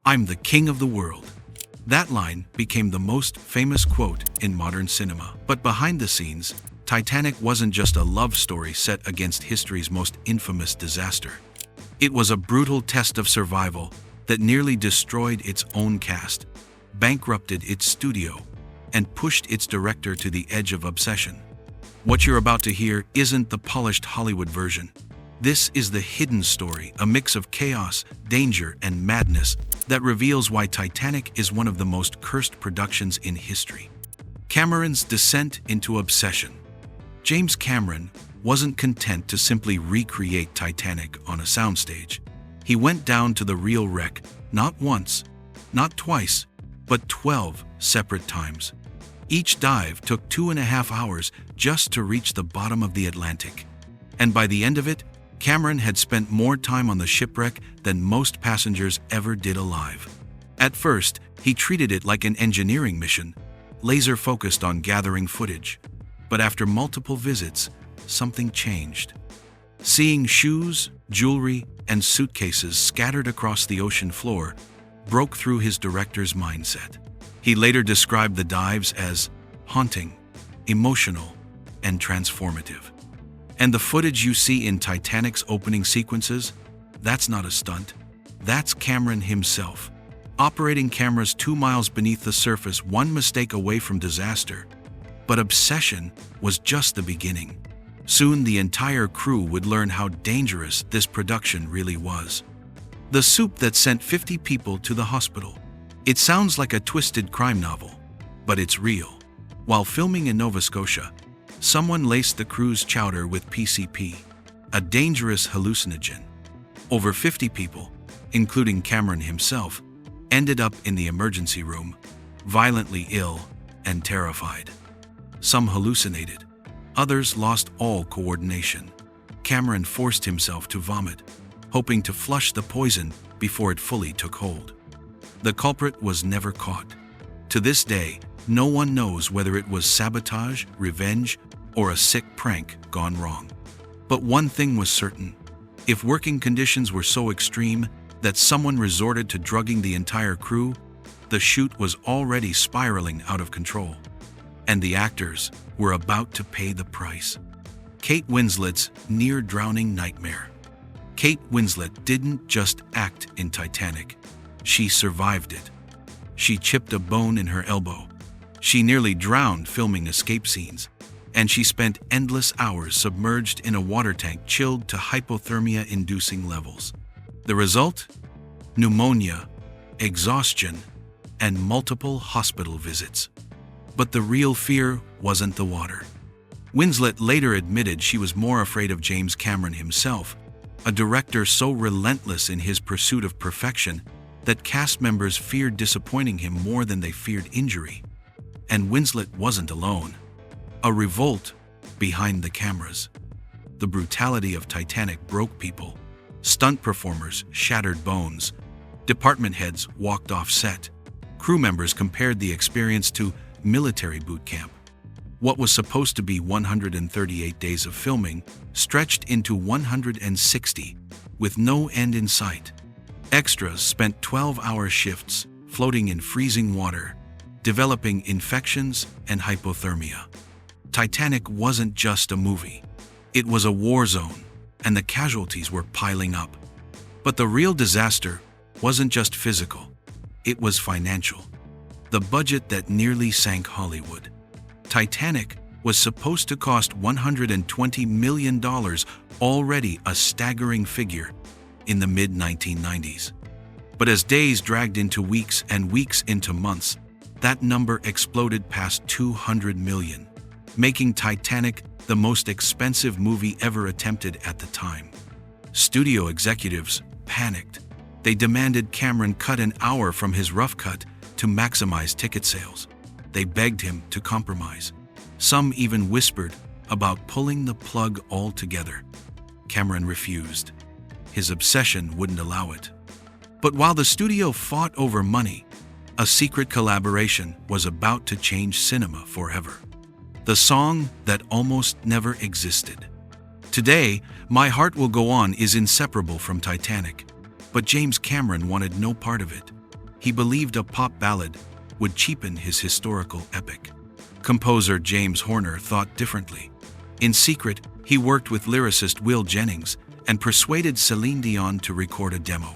"I'm the king of the world." That line became the most famous quote in modern cinema. But behind the scenes, Titanic wasn't just a love story set against history's most infamous disaster. It was a brutal test of survival that nearly destroyed its own cast, bankrupted its studio, and pushed its director to the edge of obsession. What you're about to hear isn't the polished Hollywood version. This is the hidden story, a mix of chaos, danger, and madness that reveals why Titanic is one of the most cursed productions in history. Cameron's descent into obsession. James Cameron wasn't content to simply recreate Titanic on a soundstage. He went down to the real wreck, not once, not twice, but 12 separate times. Each dive took 2.5 hours just to reach the bottom of the Atlantic. And by the end of it, Cameron had spent more time on the shipwreck than most passengers ever did alive. At first, he treated it like an engineering mission, laser-focused on gathering footage. But after multiple visits, something changed. Seeing shoes, jewelry, and suitcases scattered across the ocean floor broke through his director's mindset. He later described the dives as haunting, emotional, and transformative. And the footage you see in Titanic's opening sequences, that's not a stunt. That's Cameron himself, operating cameras 2 miles beneath the surface, one mistake away from disaster. But obsession was just the beginning. Soon the entire crew would learn how dangerous this production really was. The soup that sent 50 people to the hospital. It sounds like a twisted crime novel, but it's real. While filming in Nova Scotia, someone laced the crew's chowder with PCP, a dangerous hallucinogen. Over 50 people, including Cameron himself, ended up in the emergency room, violently ill and terrified. Some hallucinated. Others lost all coordination. Cameron forced himself to vomit, hoping to flush the poison before it fully took hold. The culprit was never caught. To this day, no one knows whether it was sabotage, revenge, or a sick prank gone wrong. But one thing was certain. If working conditions were so extreme that someone resorted to drugging the entire crew, the shoot was already spiraling out of control. And the actors were about to pay the price. Kate Winslet's near-drowning nightmare. Kate Winslet didn't just act in Titanic. She survived it. She chipped a bone in her elbow. She nearly drowned filming escape scenes. And she spent endless hours submerged in a water tank chilled to hypothermia-inducing levels. The result? Pneumonia, exhaustion, and multiple hospital visits. But the real fear wasn't the water. Winslet later admitted she was more afraid of James Cameron himself, a director so relentless in his pursuit of perfection that cast members feared disappointing him more than they feared injury. And Winslet wasn't alone. A revolt behind the cameras. The brutality of Titanic broke people. Stunt performers shattered bones. Department heads walked off set. Crew members compared the experience to military boot camp. What was supposed to be 138 days of filming stretched into 160, with no end in sight. Extras spent 12-hour shifts, floating in freezing water, developing infections and hypothermia. Titanic wasn't just a movie. It was a war zone, and the casualties were piling up. But the real disaster wasn't just physical. It was financial. The budget that nearly sank Hollywood. Titanic was supposed to cost $120 million, already a staggering figure in the mid-1990s. But as days dragged into weeks and weeks into months, that number exploded past $200 million, making Titanic the most expensive movie ever attempted at the time. Studio executives panicked. They demanded Cameron cut an hour from his rough cut to maximize ticket sales. They begged him to compromise. Some even whispered about pulling the plug altogether. Cameron refused. His obsession wouldn't allow it. But while the studio fought over money, a secret collaboration was about to change cinema forever. The song that almost never existed. Today, My Heart Will Go On is inseparable from Titanic, but James Cameron wanted no part of it. He believed a pop ballad would cheapen his historical epic. Composer James Horner thought differently. In secret, he worked with lyricist Will Jennings and persuaded Celine Dion to record a demo.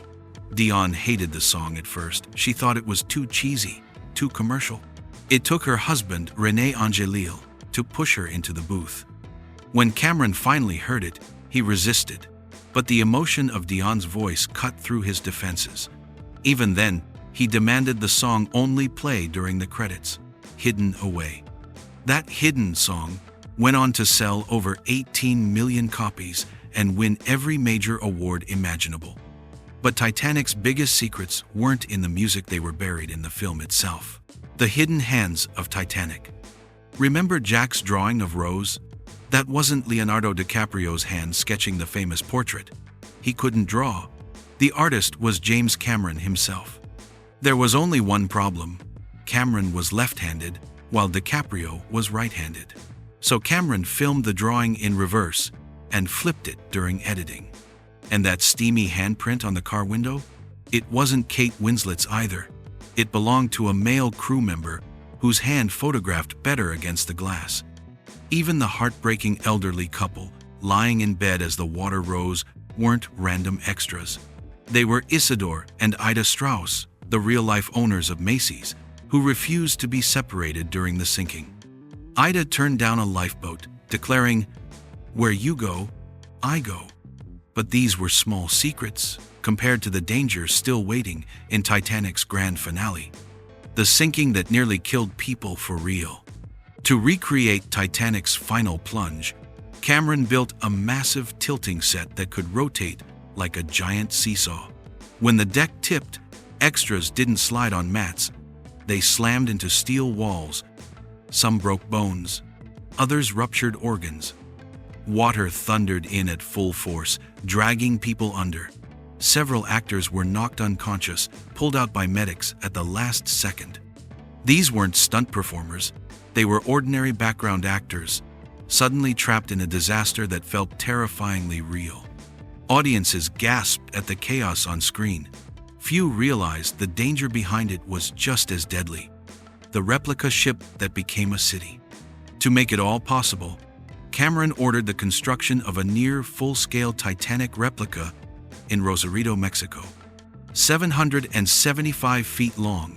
Dion hated the song at first. She thought it was too cheesy, too commercial. It took her husband, René Angelil, to push her into the booth. When Cameron finally heard it, he resisted, but the emotion of Dion's voice cut through his defenses. Even then, he demanded the song only play during the credits, Hidden Away. That hidden song went on to sell over 18 million copies and win every major award imaginable. But Titanic's biggest secrets weren't in the music, they were buried in the film itself. The hidden hands of Titanic. Remember Jack's drawing of Rose? That wasn't Leonardo DiCaprio's hand sketching the famous portrait. He couldn't draw. The artist was James Cameron himself. There was only one problem. Cameron was left-handed, while DiCaprio was right-handed. So Cameron filmed the drawing in reverse and flipped it during editing. And that steamy handprint on the car window? It wasn't Kate Winslet's either. It belonged to a male crew member whose hand photographed better against the glass. Even the heartbreaking elderly couple lying in bed as the water rose weren't random extras. They were Isidore and Ida Strauss, the real-life owners of Macy's, who refused to be separated during the sinking. Ida turned down a lifeboat, declaring, "Where you go, I go." But these were small secrets compared to the dangers still waiting in Titanic's grand finale. The sinking that nearly killed people for real. To recreate Titanic's final plunge, Cameron built a massive tilting set that could rotate like a giant seesaw. When the deck tipped, extras didn't slide on mats. They slammed into steel walls. Some broke bones. Others ruptured organs. Water thundered in at full force, dragging people under. Several actors were knocked unconscious, pulled out by medics at the last second. These weren't stunt performers. They were ordinary background actors, suddenly trapped in a disaster that felt terrifyingly real. Audiences gasped at the chaos on screen. Few realized the danger behind it was just as deadly. The replica ship that became a city. To make it all possible, Cameron ordered the construction of a near full-scale Titanic replica in Rosarito, Mexico. 775 feet long,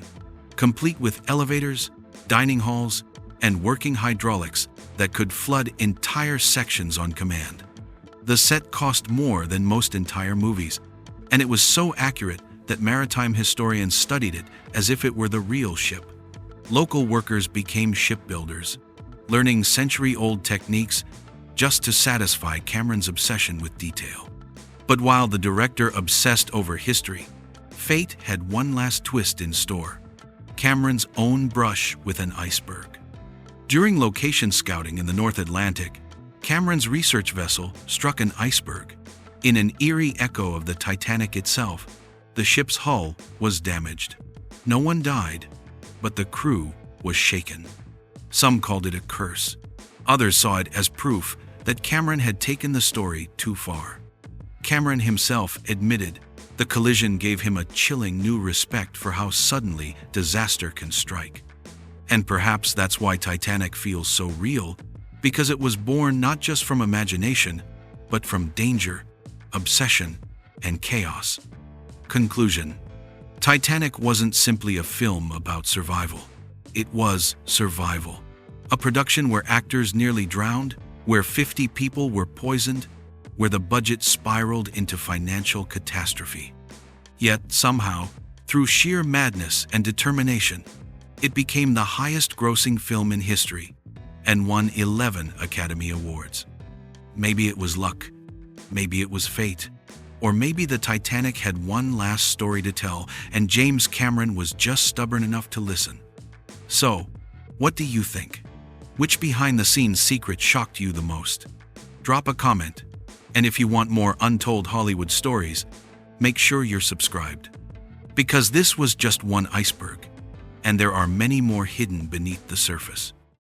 complete with elevators, dining halls, and working hydraulics that could flood entire sections on command. The set cost more than most entire movies, and it was so accurate that maritime historians studied it as if it were the real ship. Local workers became shipbuilders, learning century-old techniques just to satisfy Cameron's obsession with detail. But while the director obsessed over history, fate had one last twist in store: Cameron's own brush with an iceberg. During location scouting in the North Atlantic, Cameron's research vessel struck an iceberg. In an eerie echo of the Titanic itself, the ship's hull was damaged. No one died, but the crew was shaken. Some called it a curse. Others saw it as proof that Cameron had taken the story too far. Cameron himself admitted the collision gave him a chilling new respect for how suddenly disaster can strike. And perhaps that's why Titanic feels so real, because it was born not just from imagination, but from danger, obsession, and chaos. Conclusion: Titanic wasn't simply a film about survival. It was survival. A production where actors nearly drowned, where 50 people were poisoned, where the budget spiraled into financial catastrophe. Yet somehow, through sheer madness and determination, it became the highest-grossing film in history and won 11 Academy Awards. Maybe it was luck, maybe it was fate, or maybe the Titanic had one last story to tell and James Cameron was just stubborn enough to listen. So, what do you think? Which behind-the-scenes secret shocked you the most? Drop a comment, and if you want more untold Hollywood stories, make sure you're subscribed. Because this was just one iceberg, and there are many more hidden beneath the surface.